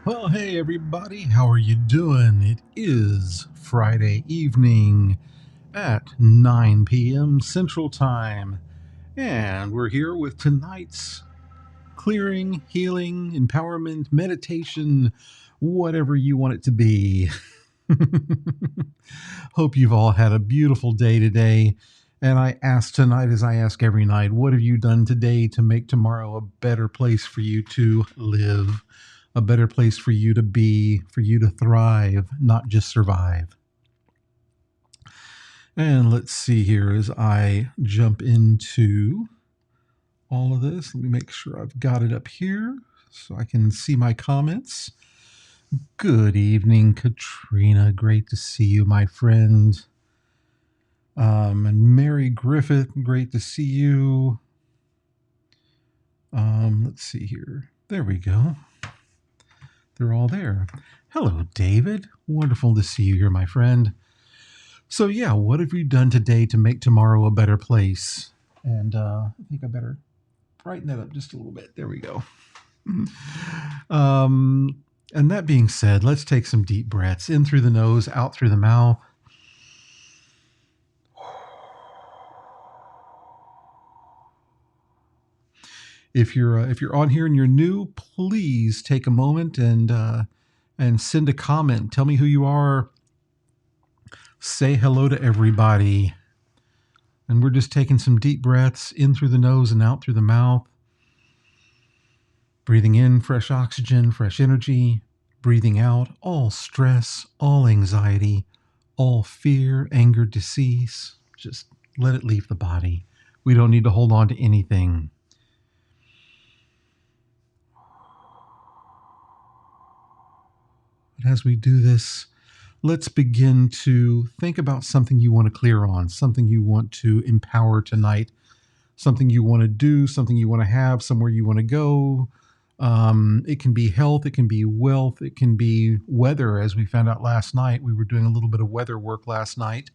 Well, hey everybody, how are you doing? It is Friday evening at 9 p.m. Central Time, and we're here with tonight's clearing, healing, empowerment, meditation, whatever you want it to be. Hope you've all had a beautiful day today. And I ask tonight, as I ask every night, what have you done today to make tomorrow a better place for you to live, a better place for you to be, for you to thrive, not just survive? And let's see here as I jump into all of this. Let me make sure I've got it up here so I can see my comments. Good evening, Katrina. Great to see you, my friend. And Mary Griffith, great to see you. Let's see here. There we go. They're all there. Hello, David. Wonderful to see you here, my friend. So yeah, what have you done today to make tomorrow a better place? And I think I better brighten that up just a little bit. There we go. And that being said, let's take some deep breaths in through the nose, out through the mouth. If you're on here and you're new, please take a moment and send a comment. Tell me who you are. Say hello to everybody. And we're just taking some deep breaths in through the nose and out through the mouth. Breathing in fresh oxygen, fresh energy. Breathing out all stress, all anxiety, all fear, anger, disease. Just let it leave the body. We don't need to hold on to anything. But as we do this, let's begin to think about something you want to clear on, something you want to empower tonight, something you want to do, something you want to have, somewhere you want to go. It can be health, it can be wealth, it can be weather. As we found out last night, we were doing a little bit of weather work last night.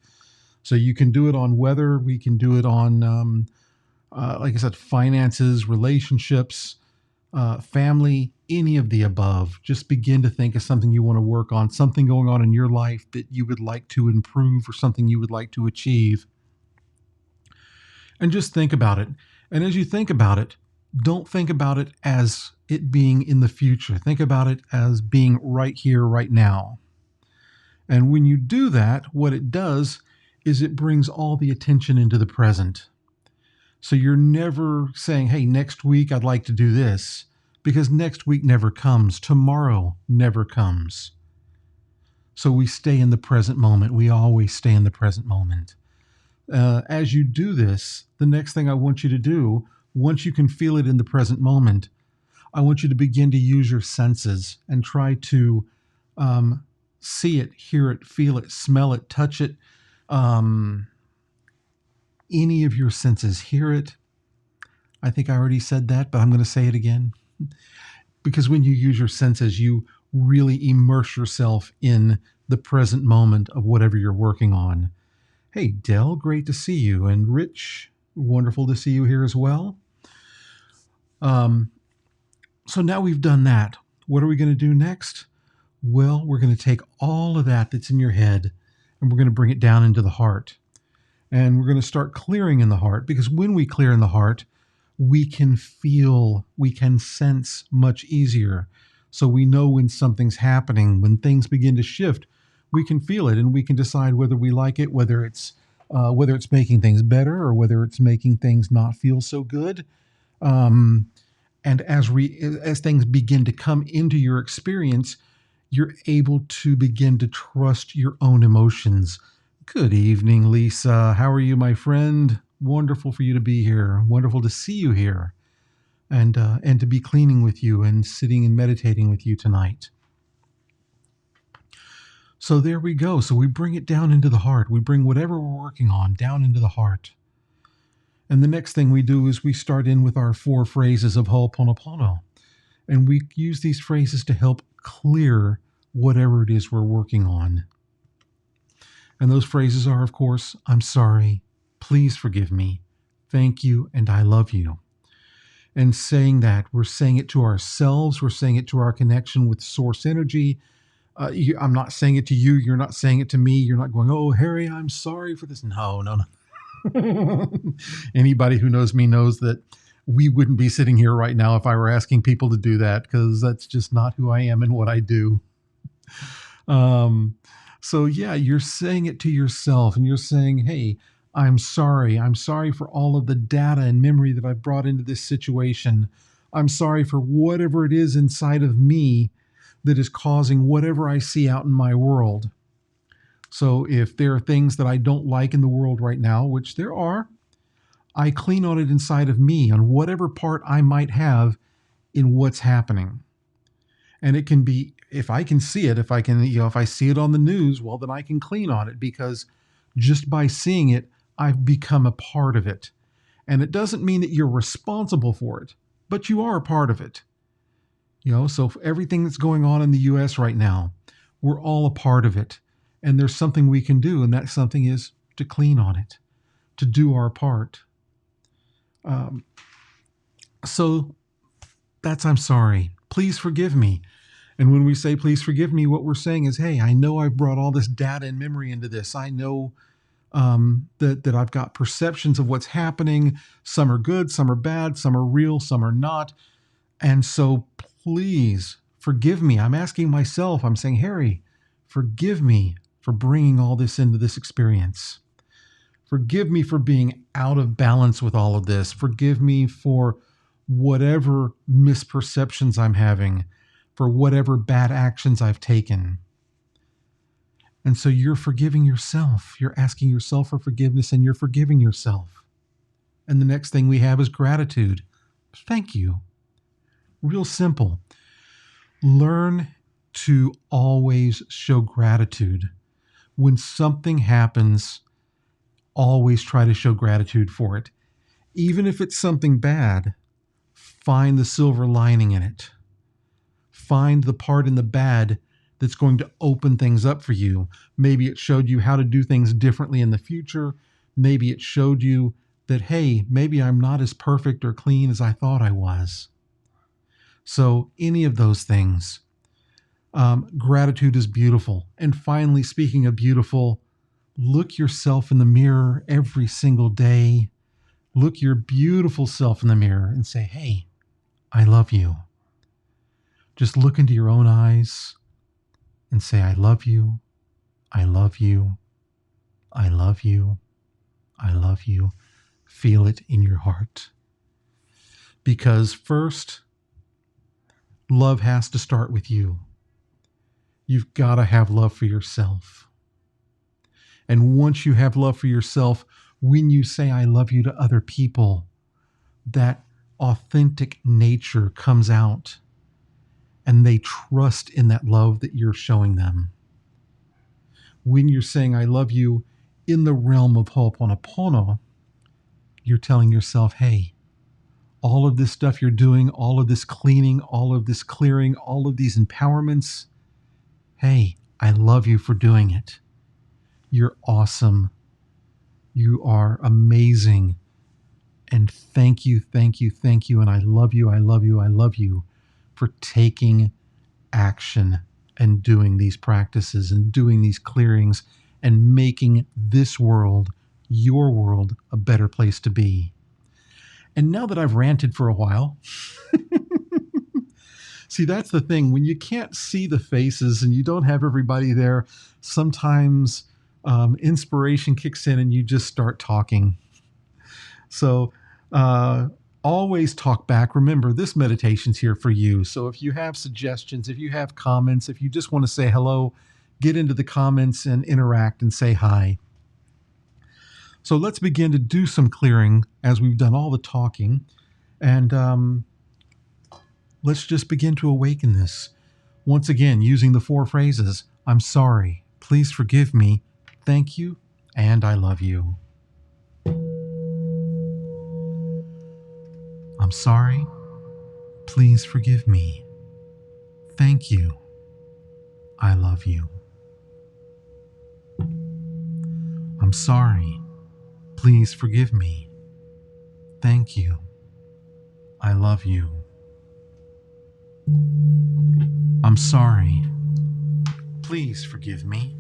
So you can do it on weather. We can do it on, like I said, finances, relationships, family, any of the above. Just begin to think of something you want to work on, something going on in your life that you would like to improve or something you would like to achieve. And just think about it. And as you think about it, don't think about it as it being in the future. Think about it as being right here, right now. And when you do that, what it does is it brings all the attention into the present. So you're never saying, hey, next week I'd like to do this, because next week never comes. Tomorrow never comes. So we stay in the present moment. We always stay in the present moment. As you do this, the next thing I want you to do, once you can feel it in the present moment, I want you to begin to use your senses and try to see it, hear it, feel it, smell it, touch it. Any of your senses, hear it. I think I already said that, but I'm going to say it again. Because when you use your senses, you really immerse yourself in the present moment of whatever you're working on. Hey, Dell, great to see you. And Rich, wonderful to see you here as well. So now we've done that. What are we going to do next? Well, we're going to take all of that that's in your head and we're going to bring it down into the heart. And we're going to start clearing in the heart, because when we clear in the heart, we can feel, we can sense much easier. So we know when something's happening, when things begin to shift, we can feel it and we can decide whether we like it, whether it's making things better or whether it's making things not feel so good. And as things begin to come into your experience, you're able to begin to trust your own emotions. Good evening, Lisa. How are you, my friend? Wonderful for you to be here. Wonderful to see you here, and to be cleaning with you and sitting and meditating with you tonight. So there we go. So we bring it down into the heart. We bring whatever we're working on down into the heart. And the next thing we do is we start in with our 4 phrases of Ho'oponopono. And we use these phrases to help clear whatever it is we're working on. And those phrases are, of course, I'm sorry, please forgive me, thank you, and I love you. And saying that, we're saying it to ourselves, we're saying it to our connection with source energy. I'm not saying it to you, you're not saying it to me, you're not going, oh, Harry, I'm sorry for this. No, no, no. Anybody who knows me knows that we wouldn't be sitting here right now if I were asking people to do that, because that's just not who I am and what I do. So yeah, you're saying it to yourself and you're saying, hey, I'm sorry. I'm sorry for all of the data and memory that I've brought into this situation. I'm sorry for whatever it is inside of me that is causing whatever I see out in my world. So if there are things that I don't like in the world right now, which there are, I clean on it inside of me, on whatever part I might have in what's happening. And it can be, if I can see it, if I can, if I see it on the news, well, then I can clean on it, because just by seeing it, I've become a part of it. And it doesn't mean that you're responsible for it, but you are a part of it. So for everything that's going on in the US right now, we're all a part of it. And there's something we can do, and that something is to clean on it, to do our part. So that's, I'm sorry. Please forgive me. And when we say, please forgive me, what we're saying is, hey, I know I've brought all this data and memory into this. I know that I've got perceptions of what's happening. Some are good, some are bad, some are real, some are not. And so please forgive me. I'm asking myself, I'm saying, Harry, forgive me for bringing all this into this experience. Forgive me for being out of balance with all of this. Forgive me for whatever misperceptions I'm having, for whatever bad actions I've taken. And so you're forgiving yourself. You're asking yourself for forgiveness, and you're forgiving yourself. And the next thing we have is gratitude. Thank you. Real simple. Learn to always show gratitude. When something happens, always try to show gratitude for it. Even if it's something bad, find the silver lining in it. Find the part in the bad that's going to open things up for you. Maybe it showed you how to do things differently in the future. Maybe it showed you that, hey, maybe I'm not as perfect or clean as I thought I was. So any of those things, gratitude is beautiful. And finally, speaking of beautiful, look yourself in the mirror every single day. Look your beautiful self in the mirror and say, hey, I love you. Just look into your own eyes and say, I love you, I love you, I love you, I love you. Feel it in your heart. Because first, love has to start with you. You've got to have love for yourself. And once you have love for yourself, when you say I love you to other people, that authentic nature comes out, and they trust in that love that you're showing them. When you're saying I love you in the realm of Ho'oponopono, you're telling yourself, hey, all of this stuff you're doing, all of this cleaning, all of this clearing, all of these empowerments, hey, I love you for doing it. You're awesome. You are amazing. And thank you, thank you, thank you. And I love you, I love you, I love you for taking action and doing these practices and doing these clearings and making this world, your world, a better place to be. And now that I've ranted for a while, see, that's the thing. When you can't see the faces and you don't have everybody there, sometimes inspiration kicks in and you just start talking. So always talk back. Remember, this meditation's here for you. So if you have suggestions, if you have comments, if you just want to say hello, get into the comments and interact and say hi. So let's begin to do some clearing as we've done all the talking. And let's just begin to awaken this. Once again, using the 4 phrases: I'm sorry, please forgive me, thank you, and I love you. I'm sorry, please forgive me, thank you, I love you. I'm sorry, please forgive me, thank you, I love you. I'm sorry. Please forgive me.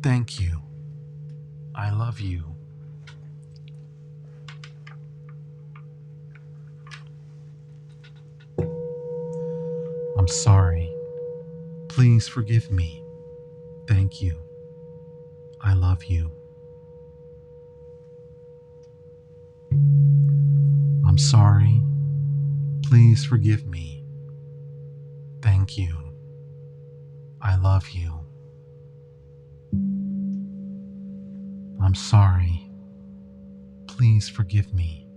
Thank you. I love you. I'm sorry. Please forgive me. Thank you. I love you. I'm sorry. Please forgive me. Thank you. I love you. I'm sorry. Please forgive me.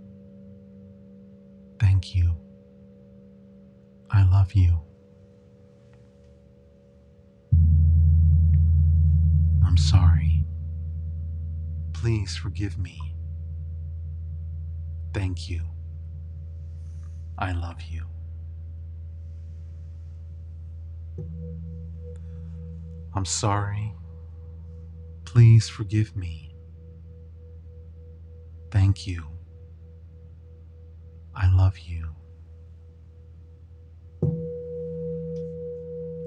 Thank you. I love you. I'm sorry. Please forgive me. Thank you. I love you. I'm sorry. Please forgive me. Thank you. I love you.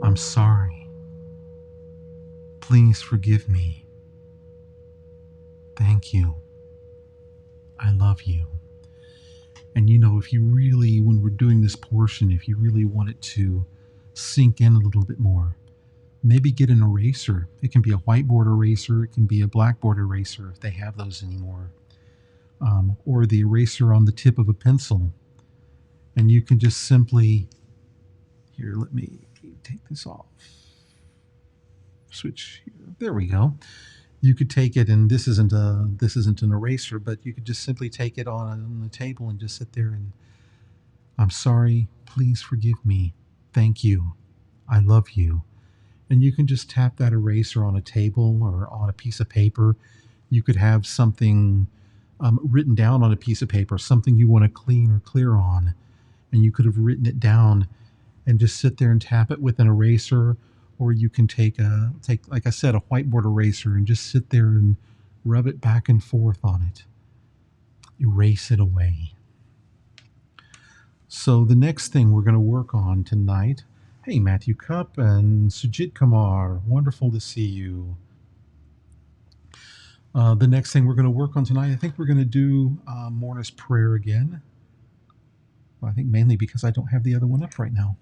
I'm sorry. Please forgive me. Thank you. I love you. And if you really, when we're doing this portion, if you really want it to sink in a little bit more, maybe get an eraser. It can be a whiteboard eraser. It can be a blackboard eraser if they have those anymore. Or the eraser on the tip of a pencil. And you can just simply, here, let me take this off. Switch here. There we go. You could take it, and this isn't an eraser, but you could just simply take it on the table and just sit there and, I'm sorry, please forgive me, thank you, I love you. And you can just tap that eraser on a table or on a piece of paper. You could have something written down on a piece of paper, something you want to clean or clear on, and you could have written it down and just sit there and tap it with an eraser. Or you can take, like I said, a whiteboard eraser and just sit there and rub it back and forth on it. Erase it away. So the next thing we're going to work on tonight, hey, Matthew Cup and Sujit Kumar, wonderful to see you. The next thing we're going to work on tonight, I think we're going to do Mourner's Prayer again. Well, I think mainly because I don't have the other one up right now.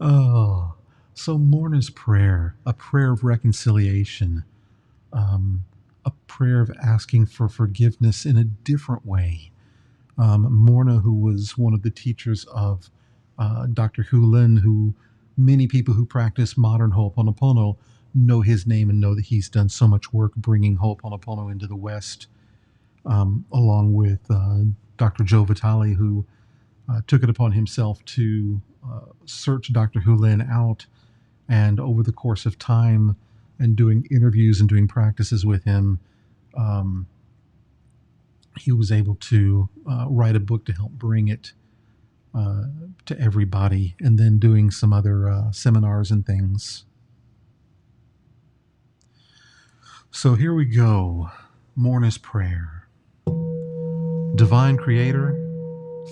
Oh, so Mourner's Prayer, a prayer of reconciliation, a prayer of asking for forgiveness in a different way. Mourner, who was one of the teachers of Dr. Hu Lin, who many people who practice modern Ho'oponopono know his name and know that he's done so much work bringing Ho'oponopono into the West, along with Dr. Joe Vitale, who took it upon himself to search Dr. Hu Lin out, and over the course of time and doing interviews and doing practices with him, he was able to write a book to help bring it to everybody, and then doing some other seminars and things. So here we go. Mourner's Prayer. Divine Creator,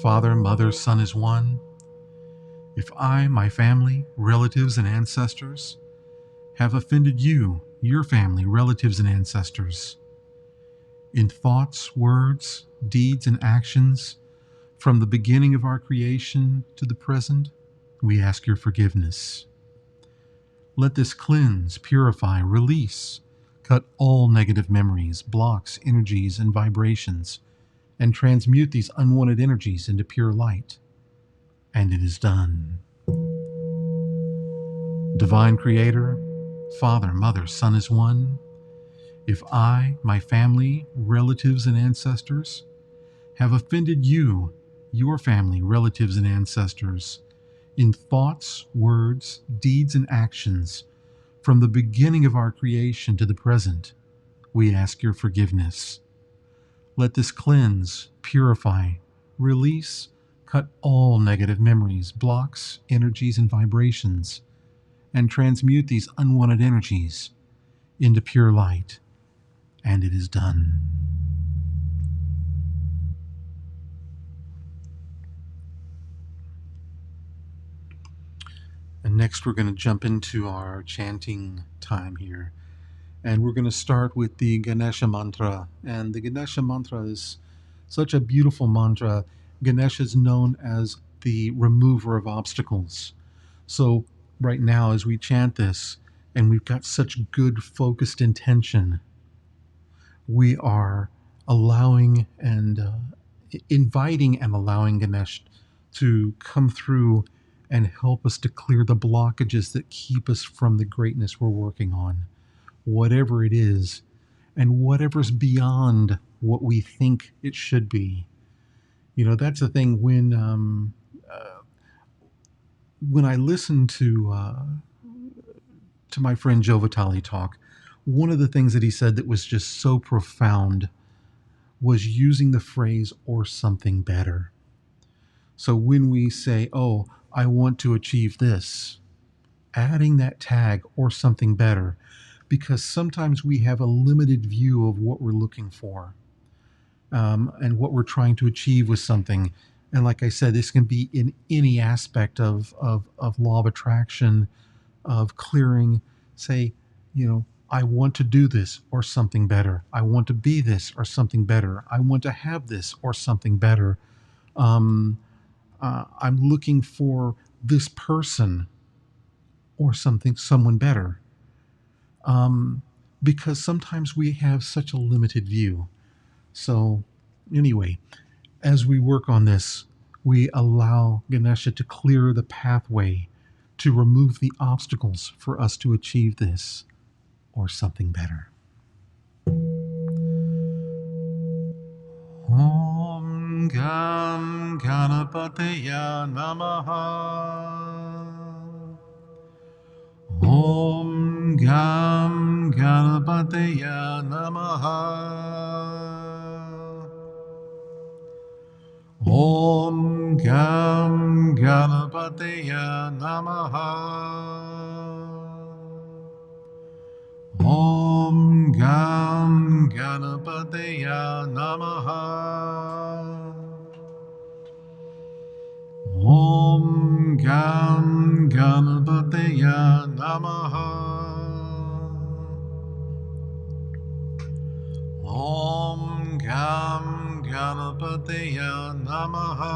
Father, Mother, Son is one. If I, my family, relatives, and ancestors have offended you, your family, relatives, and ancestors, in thoughts, words, deeds, and actions, from the beginning of our creation to the present, we ask your forgiveness. Let this cleanse, purify, release, cut all negative memories, blocks, energies, and vibrations, and transmute these unwanted energies into pure light. And it is done. Divine Creator, Father, Mother, Son is one. If I, my family, relatives, and ancestors have offended you, your family, relatives, and ancestors, in thoughts, words, deeds, and actions, from the beginning of our creation to the present, we ask your forgiveness. Let this cleanse, purify, release, cut all negative memories, blocks, energies, and vibrations, and transmute these unwanted energies into pure light. And it is done. Next, we're going to jump into our chanting time here. And we're going to start with the Ganesha Mantra. And the Ganesha Mantra is such a beautiful mantra. Ganesha is known as the remover of obstacles. So, right now, as we chant this, and we've got such good focused intention, we are allowing and inviting and allowing Ganesh to come through and help us to clear the blockages that keep us from the greatness we're working on, whatever it is, and whatever's beyond what we think it should be. You know, that's the thing when I listen to my friend Joe Vitale talk. One of the things that he said that was just so profound was using the phrase "or something better." So when we say, "Oh, I want to achieve this," adding that tag "or something better," because sometimes we have a limited view of what we're looking for, and what we're trying to achieve with something. And like I said, this can be in any aspect of law of attraction, of clearing. Say, I want to do this or something better. I want to be this or something better. I want to have this or something better. I'm looking for this person or someone better. Because sometimes we have such a limited view. So, anyway, as we work on this, we allow Ganesha to clear the pathway, to remove the obstacles for us to achieve this or something better. Om Gam Ganapataya Namaha. Om Gam Ganapataya Namaha. Om Gam Ganapataya Namaha. Om Gam Ganapataya Namaha. Om Gam Ganapataya Namaha. Om Gam Ganapataya Namaha.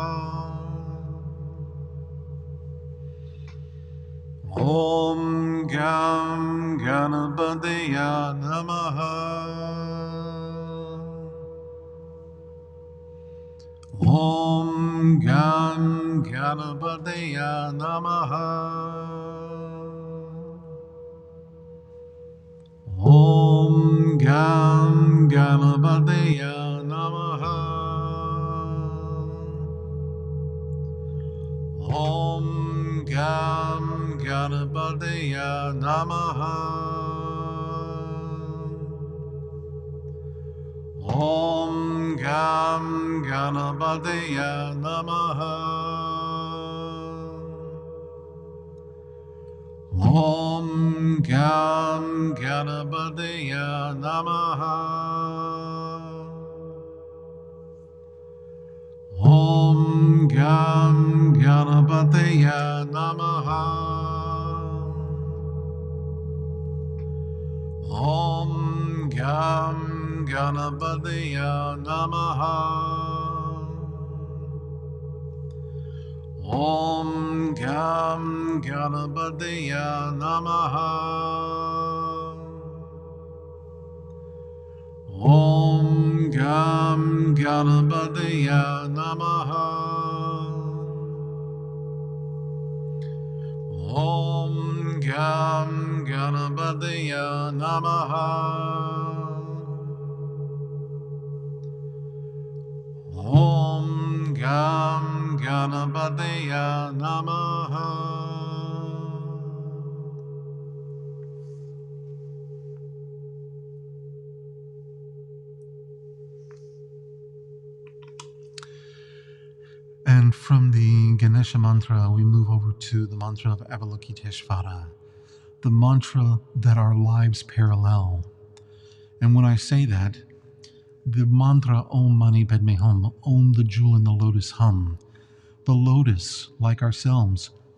Om Gam Ganapataya Namaha. Om Gam Ganapataya Namaha. Om Gam Ganapataya Namaha. Om Gam Ganapataya Namaha. Om Gam Ganapataya Namaha. Om Gam Ganapataya Namaha. Om Gam Ganapataya Namaha. Om Gam Ganapataya Namaha. Om Gam Ganapataya Namaha. Om Gam Ganapataya Namaha. Om Gam Ganapataya Namaha. Om Gam Ganapataya Namaha. And from the Ganesha Mantra, we move over to the mantra of Avalokiteshvara, the mantra that our lives parallel. And when I say that, the mantra Om Mani Padme Hum, Om the jewel in the lotus hum. The lotus, like ourselves,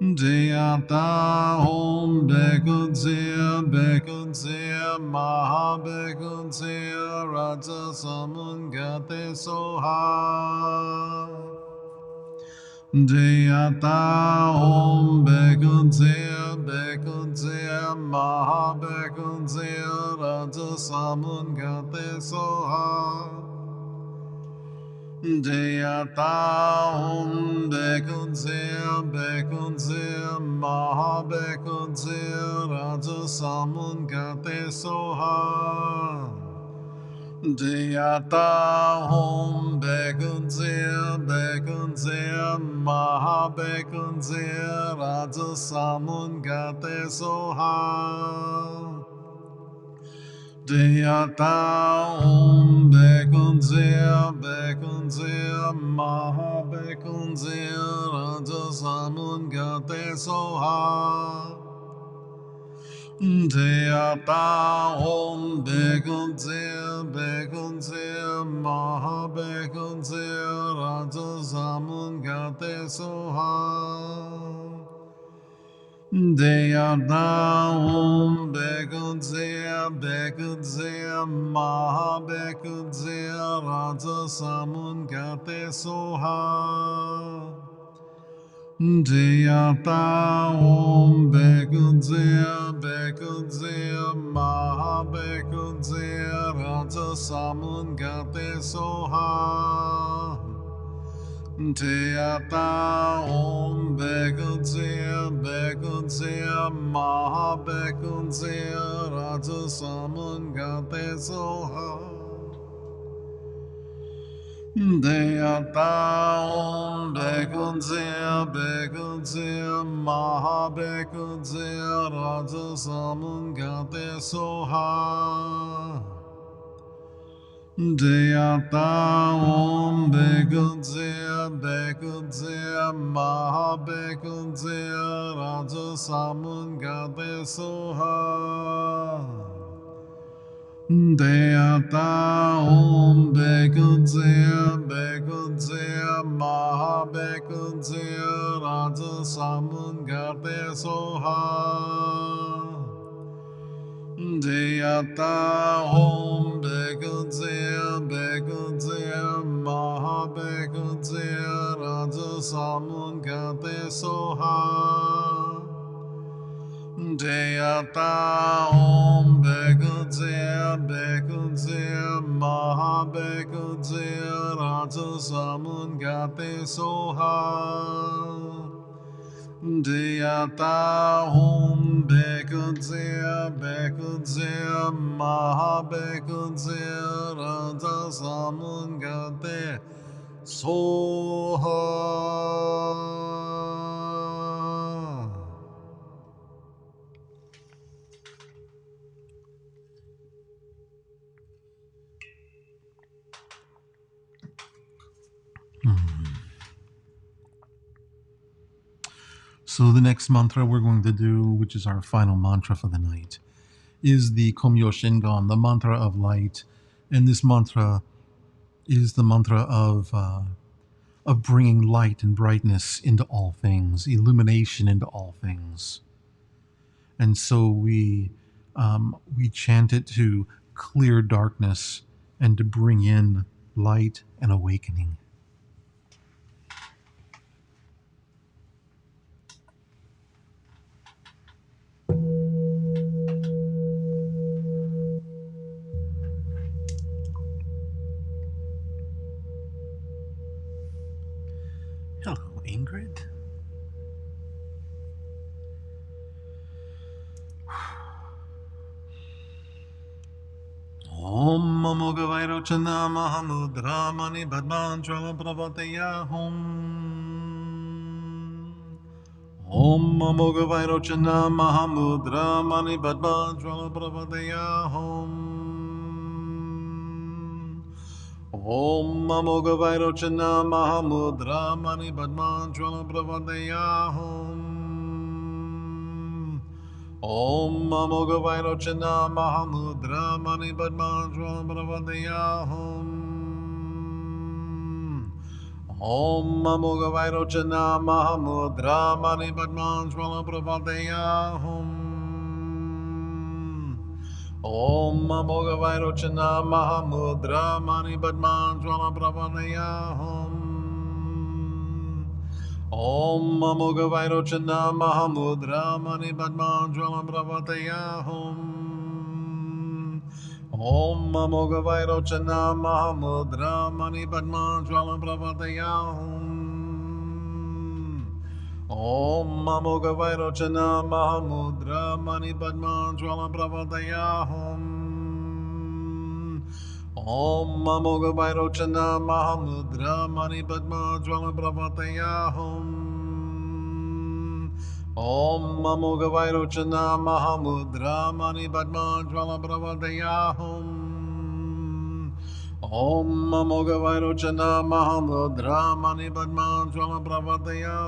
Jayata Om Bekudze Bekudze Maha Bekudze Raja Samungate Soha Jayata Om Bekudze Bekudze Maha Bekudze Raja Samungate Soha Jayata Om Bekudze Bekudze Maha Bekudze Raja Samungate Soha Jayata Om Bekudze Bekudze Maha Bekudze Raja Samungate Soha Jayata Om Bekudze Bekudze Maha Bekudze Raja Samungate Soha Jayata Om Bekudze Bekudze Maha Bekudze Raja Samungate Soha Jayata Om Bekudze Bekudze Maha Bekudze Raja Samungate Soha Jayata Om Bekudze Bekudze Maha Bekudze Raja Samungate Soha Jayata Om Bekudze Bekudze Maha Bekudze Raja Samungate Soha Jayata Om Bekudze Bekudze Maha Bekudze Raja Samungate Soha Jayata Om Bekudze Bekudze Maha Bekudze Raja Samungate Soha Jayata Om Bekudze Bekudze Maha Bekudze Raja Samungate Soha Jayata Om Bekudze Bekudze Maha Bekudze Raja Samungate Soha Jayata Om Bekudze Bekudze Maha Bekudze Raja Samungate Soha Jayata Om Bekudze Bekudze Maha Bekudze Raja Samungate Soha. So the next mantra we're going to do, which is our final mantra for the night, is the Komyo Shingon, the mantra of light. And this mantra is the mantra of bringing light and brightness into all things, illumination into all things. And so we chant it to clear darkness and to bring in light and awakening. Hello, Ingrid. Om Amogavairochana Mahamudra Mani Badmanjala Pravateya Hum. Om Amogavairochana Mahamudra Mani Badmanjala Pravateya Hum. Om Amogavairochana Mahamudra Mani Badmanjala Pravateya Hum. Om Amogavairochana Mahamudra Mani Padmanjala Pravadeya Hum. Om Amoga Vairochana Mahamudra Mani Padman Swala Prabhadeya Om Amoga Vairochana Mahamudra Mani Padman Swala Prabhadeya Om Amoga Vairochana Mahamudra Mani Padman Swala Prabhadeya Om Amoga Vairochana Mahamudra Mani Padman Jwala Prabhataya Om Amoga Vairochana Mahamudra Mani Padman Jwala Prabhataya Om Amoga Vairochana Mahamudra Mani Padman Jwala Prabhataya Om Amoga Vairochana Mahamudra Mani Padman Jwala Prabhataya Om Amoga Vairochana Mahamudra Mani Padman Jwala Prabhataya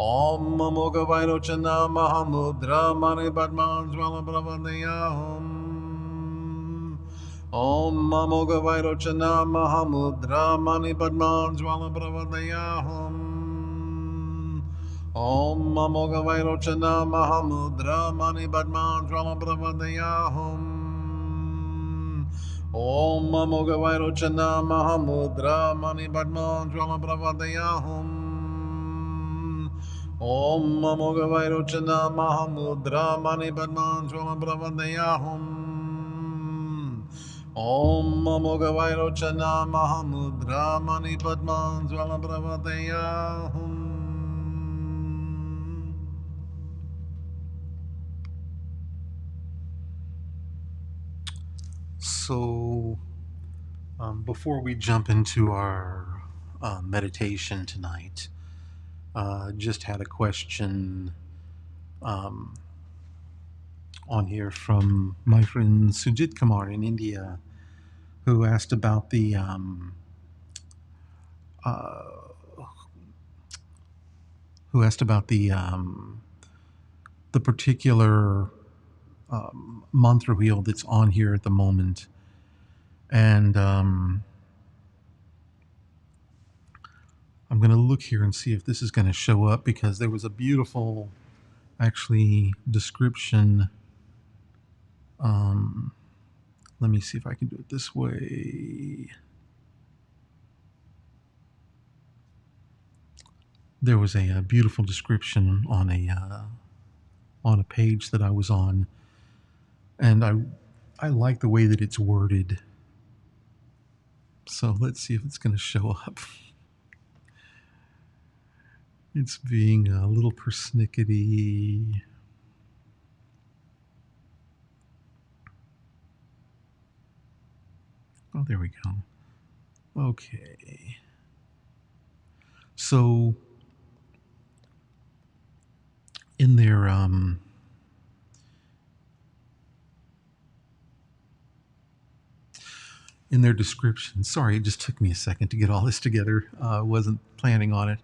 Om Amoga Vairochana Mahamudra Mani Padman Jwala Prabhataya Om Amoga Vairochana Mahamudra Mani Padman Jwala Prabhataya Om Amoga Vairochana Mahamudra Mani Padman Jwala Prabhataya Om Amoga Vairochana Mahamudra Mani Padman Jwala Prabhataya Om Amoga Vairochana Mahamudra Mani Padman Jwala Prabhataya Om Amoga Vairochana Mahamudra Mani Padman Jwala Prabhataya So, before we jump into our meditation tonight, just had a question on here from my friend Sujit Kumar in India, who asked about the the particular mantra wheel that's on here at the moment, and I'm going to look here and see if this is going to show up, because there was a beautiful, actually, description. Let me see if I can do it this way. There was a beautiful description on a page that I was on, and I like the way that it's worded. So let's see if it's going to show up. It's being a little persnickety. Oh, there we go. Okay. So in their description, sorry, it just took me a second to get all this together. I wasn't planning on it.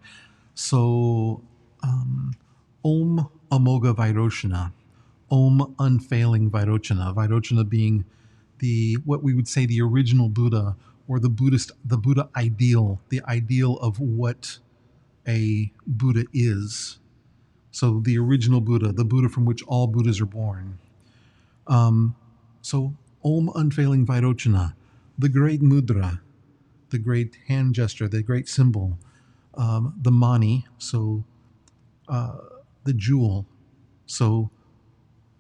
So, Om Amoga Vairochana, Om Unfailing Vairochana, Vairochana being what we would say the original Buddha, or the Buddha ideal, the ideal of what a Buddha is. So the original Buddha, the Buddha from which all Buddhas are born. So Om Unfailing Vairochana, the great mudra, the great hand gesture, the great symbol, the mani, so the jewel. So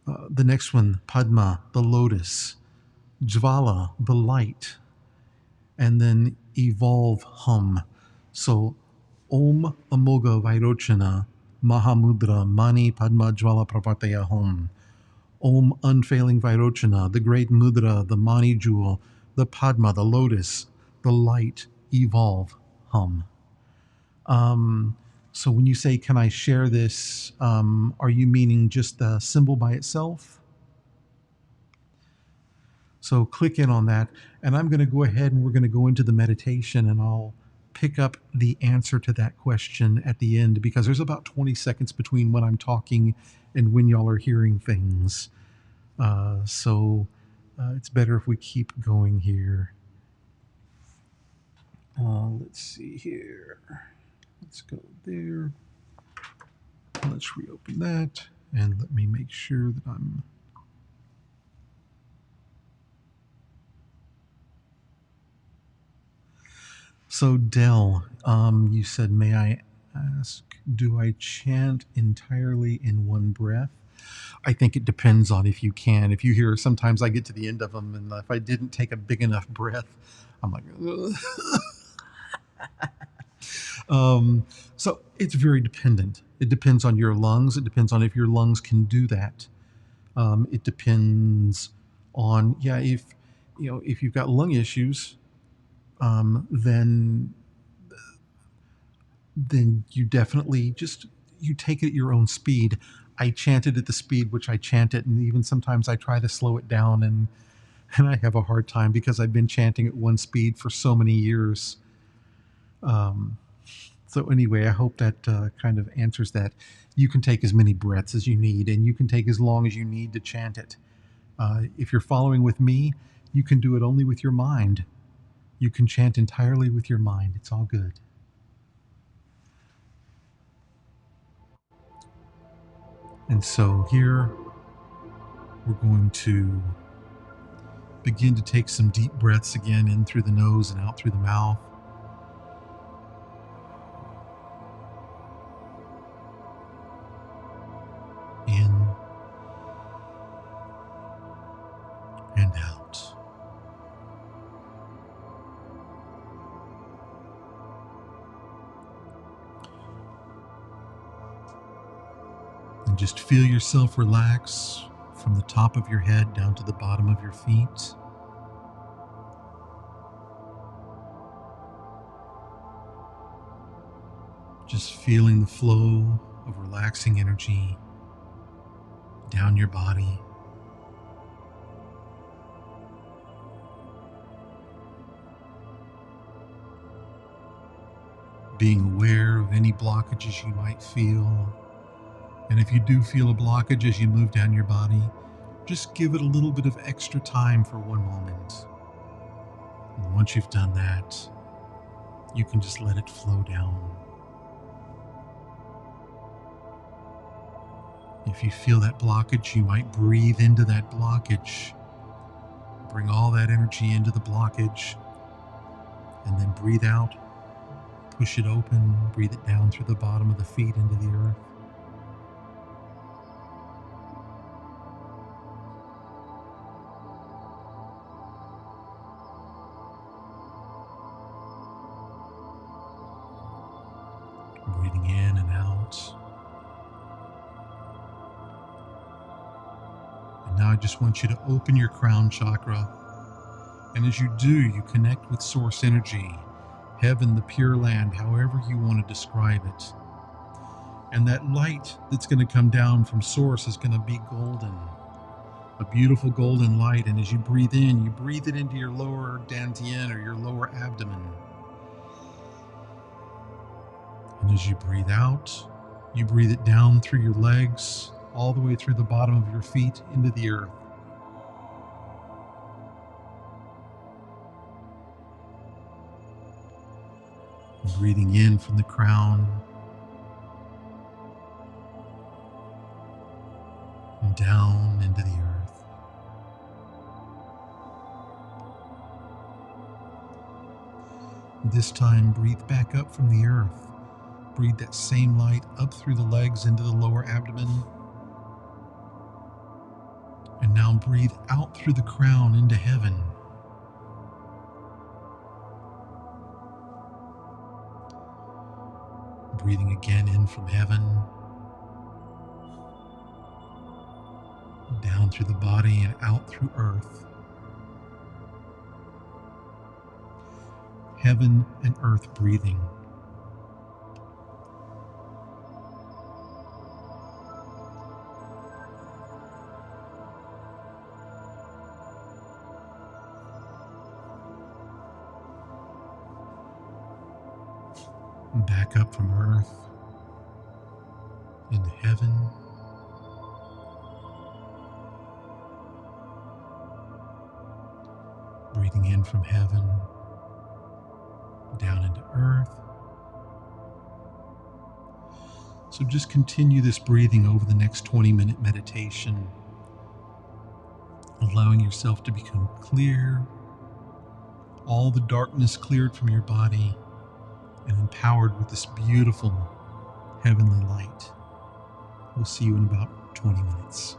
the next one, Padma, the lotus, Jvala, the light, and then evolve, hum. So Om Amoga Vairochana Mahamudra Mani Padma Jvala Prapataya Hum. Om Unfailing Vairochana, the great mudra, the mani jewel, the Padma, the lotus, the light, evolve, hum. So when you say, can I share this, are you meaning just the symbol by itself? So click in on that, and I'm going to go ahead and we're going to go into the meditation, and I'll pick up the answer to that question at the end, because there's about 20 seconds between when I'm talking and when y'all are hearing things. So it's better if we keep going here. Let's see here. Let's go there. Let's reopen that. And let me make sure that I'm... So, Dell, you said, may I ask, do I chant entirely in one breath? I think it depends on if you can. If you hear, sometimes I get to the end of them, and if I didn't take a big enough breath, I'm like, so it's very dependent. It depends on your lungs. It depends on if your lungs can do that. It depends on, yeah, if you've got lung issues, then you definitely just, you take it at your own speed. I chant it at the speed which I chant it, and even sometimes I try to slow it down, and I have a hard time because I've been chanting at one speed for so many years. So anyway, I hope that kind of answers that. You can take as many breaths as you need, and you can take as long as you need to chant it. If you're following with me, you can do it only with your mind. You can chant entirely with your mind. It's all good. And so here, we're going to begin to take some deep breaths again, in through the nose and out through the mouth. In and out. And just feel yourself relax from the top of your head down to the bottom of your feet. Just feeling the flow of relaxing energy down your body. Being aware of any blockages you might feel. And if you do feel a blockage as you move down your body, just give it a little bit of extra time for one moment. And once you've done that, you can just let it flow down. If you feel that blockage, you might breathe into that blockage. Bring all that energy into the blockage, and then breathe out. Push it open, breathe it down through the bottom of the feet into the earth. Breathing in and out. And now I just want you to open your crown chakra. And as you do, you connect with source energy, heaven, the pure land, however you want to describe it. And that light that's going to come down from source is going to be golden, a beautiful golden light. And as you breathe in, you breathe it into your lower dantian, or your lower abdomen. And as you breathe out, you breathe it down through your legs, all the way through the bottom of your feet into the earth. Breathing in from the crown and down into the earth. This time, breathe back up from the earth. Breathe that same light up through the legs into the lower abdomen. And now breathe out through the crown into heaven. Breathing again in from heaven, down through the body and out through earth. Heaven and earth breathing. Back up from earth into heaven. Breathing in from heaven, down into earth. So just continue this breathing over the next 20-minute meditation, allowing yourself to become clear, all the darkness cleared from your body, and empowered with this beautiful heavenly light. We'll see you in about 20 minutes.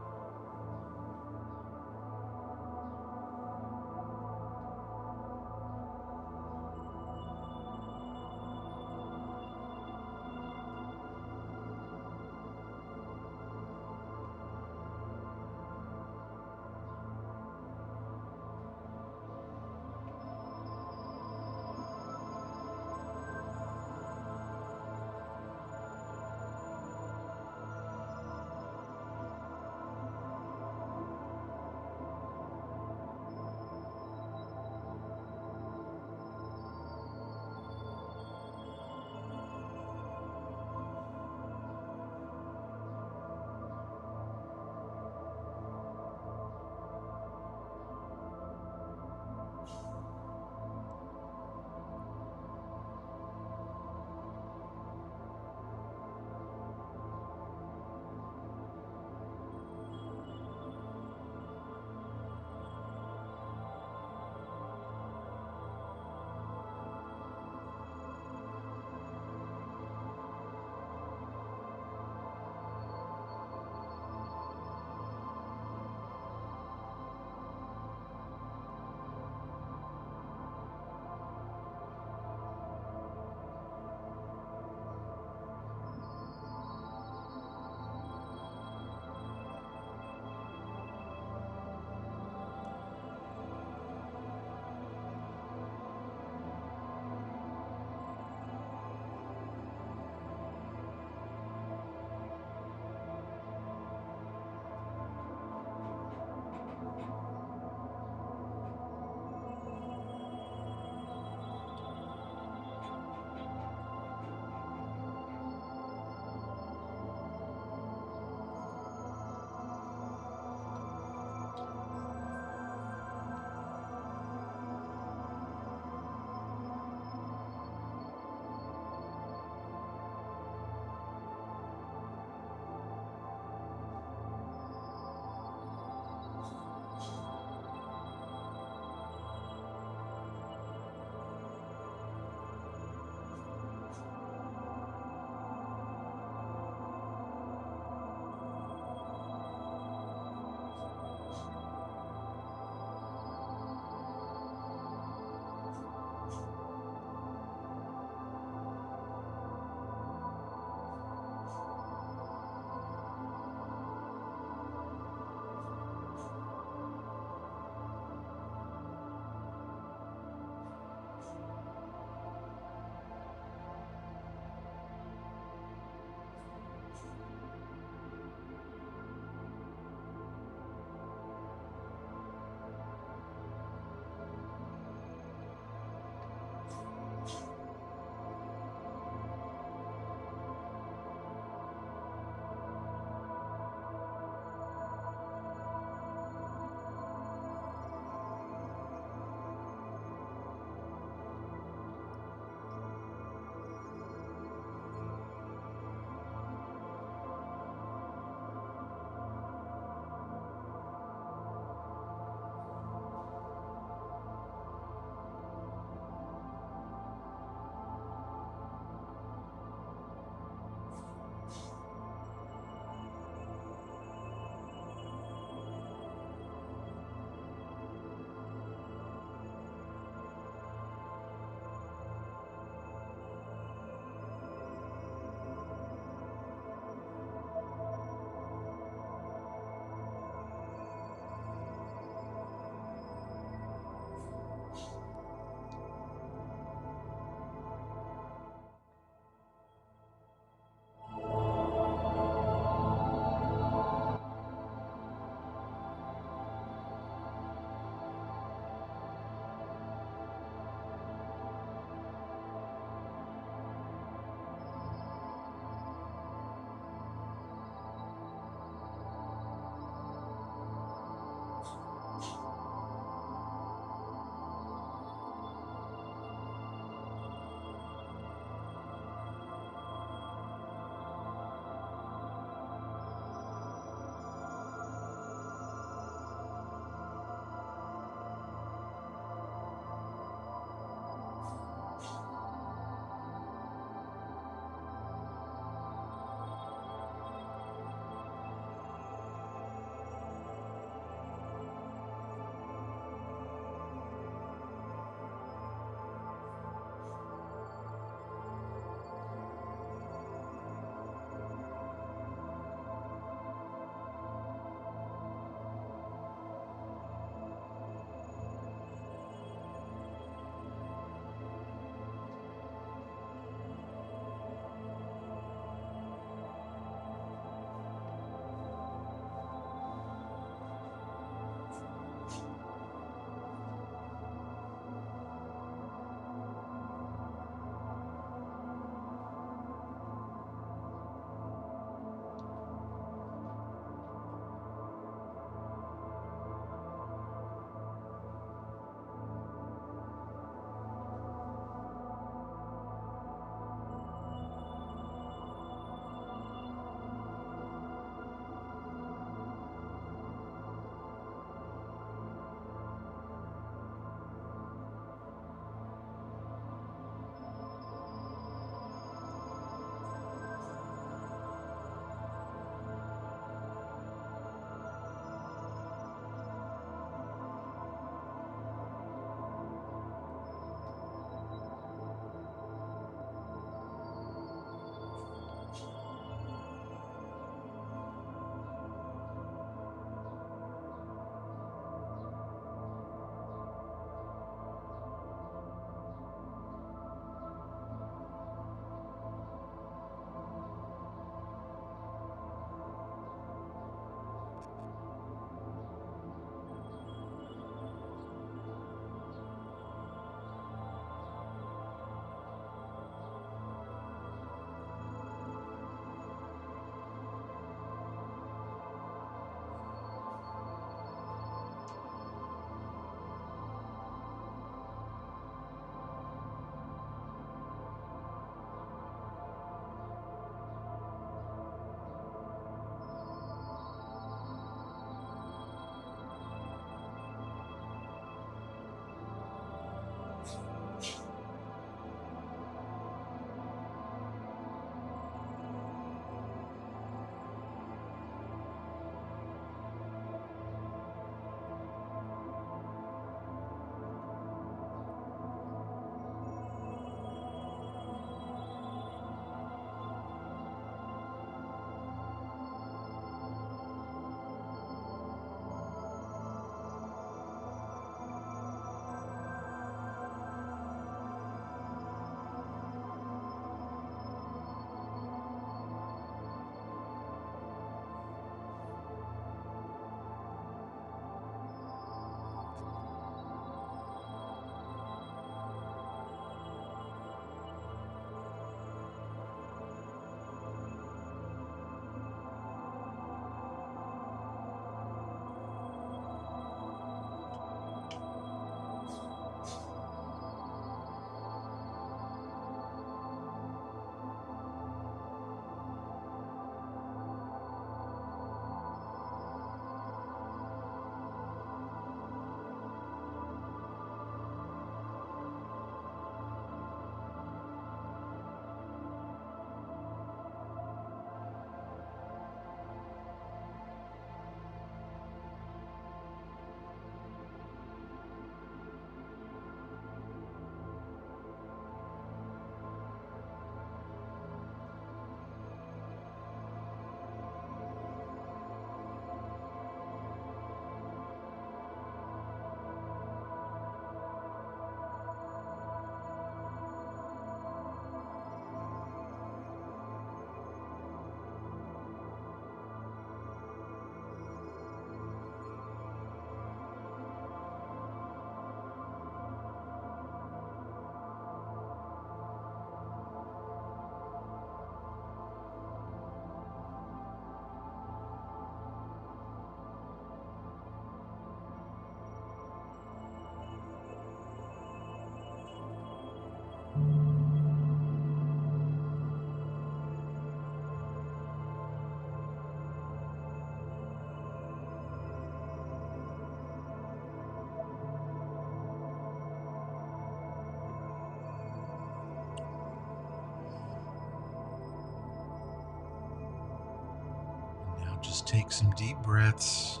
Now just take some deep breaths,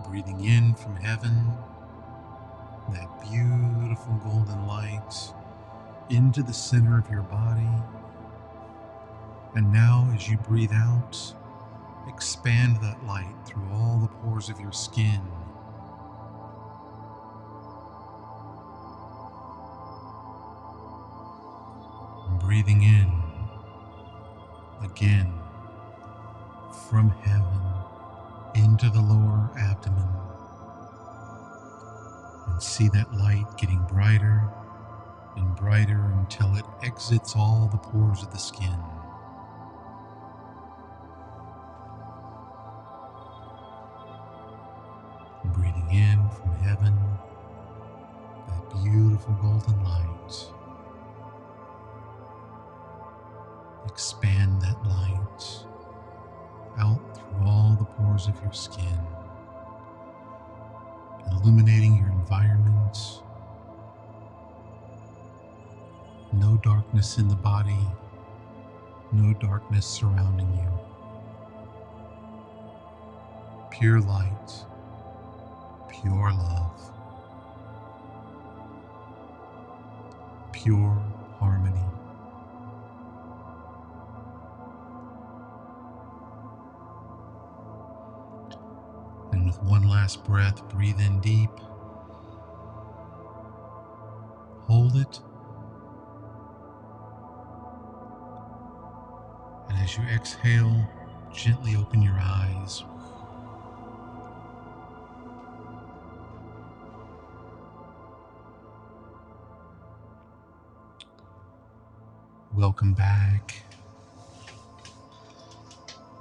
breathing in from heaven, that beautiful golden light into the center of your body. And now as you breathe out, expand that light through all the pores of your skin. And breathing in again from heaven into the lower abdomen. And see that light getting brighter and brighter until it exits all the pores of the skin. And breathing in from heaven, that beautiful golden light. Expand that light out through all the pores of your skin, illuminating your environment. No darkness in the body, no darkness surrounding you. Pure light, pure love, pure harmony. And with one last breath, breathe in deep. Hold it. And as you exhale, gently open your eyes. Welcome back.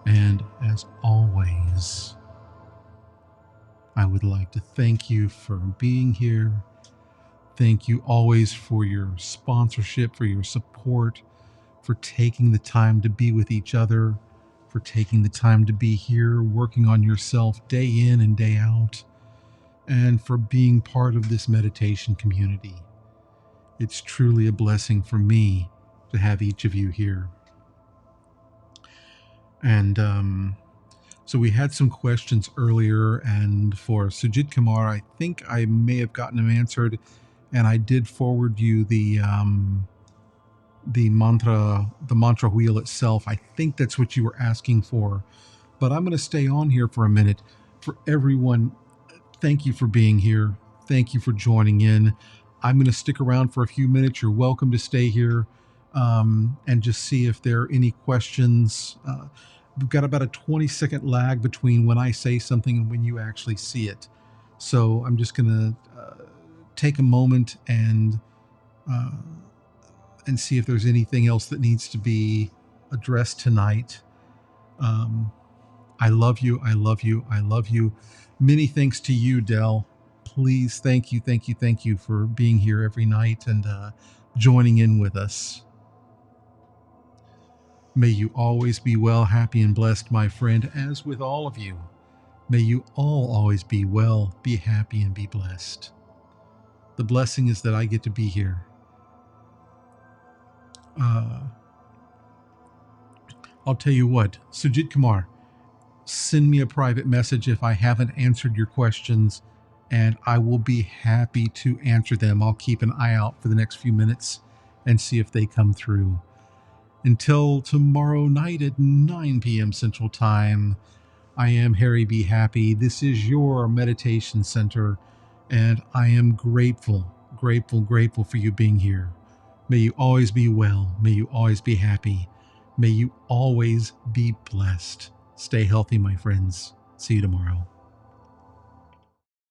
And as always, I would like to thank you for being here. Thank you always for your sponsorship, for your support, for taking the time to be with each other, for taking the time to be here, working on yourself day in and day out, and for being part of this meditation community. It's truly a blessing for me to have each of you here. And so we had some questions earlier, and for Sujit Kumar, I think I may have gotten them answered, and I did forward you the mantra wheel itself. I think that's what you were asking for, but I'm going to stay on here for a minute. For everyone, thank you for being here. Thank you for joining in. I'm going to stick around for a few minutes. You're welcome to stay here and just see if there are any questions. We've got about a 20-second lag between when I say something and when you actually see it. So I'm just going to take a moment and see if there's anything else that needs to be addressed tonight. I love you. I love you. I love you. Many thanks to you, Del. Please, thank you for being here every night and joining in with us. May you always be well, happy, and blessed, my friend, as with all of you. May you all always be well, be happy, and be blessed. The blessing is that I get to be here. I'll tell you what, Sujit Kumar, send me a private message if I haven't answered your questions, and I will be happy to answer them. I'll keep an eye out for the next few minutes and see if they come through. Until tomorrow night at 9 p.m. Central Time, I am Harry B. Happy. This is your meditation center, and I am grateful for you being here. May you always be well. May you always be happy. May you always be blessed. Stay healthy, my friends. See you tomorrow.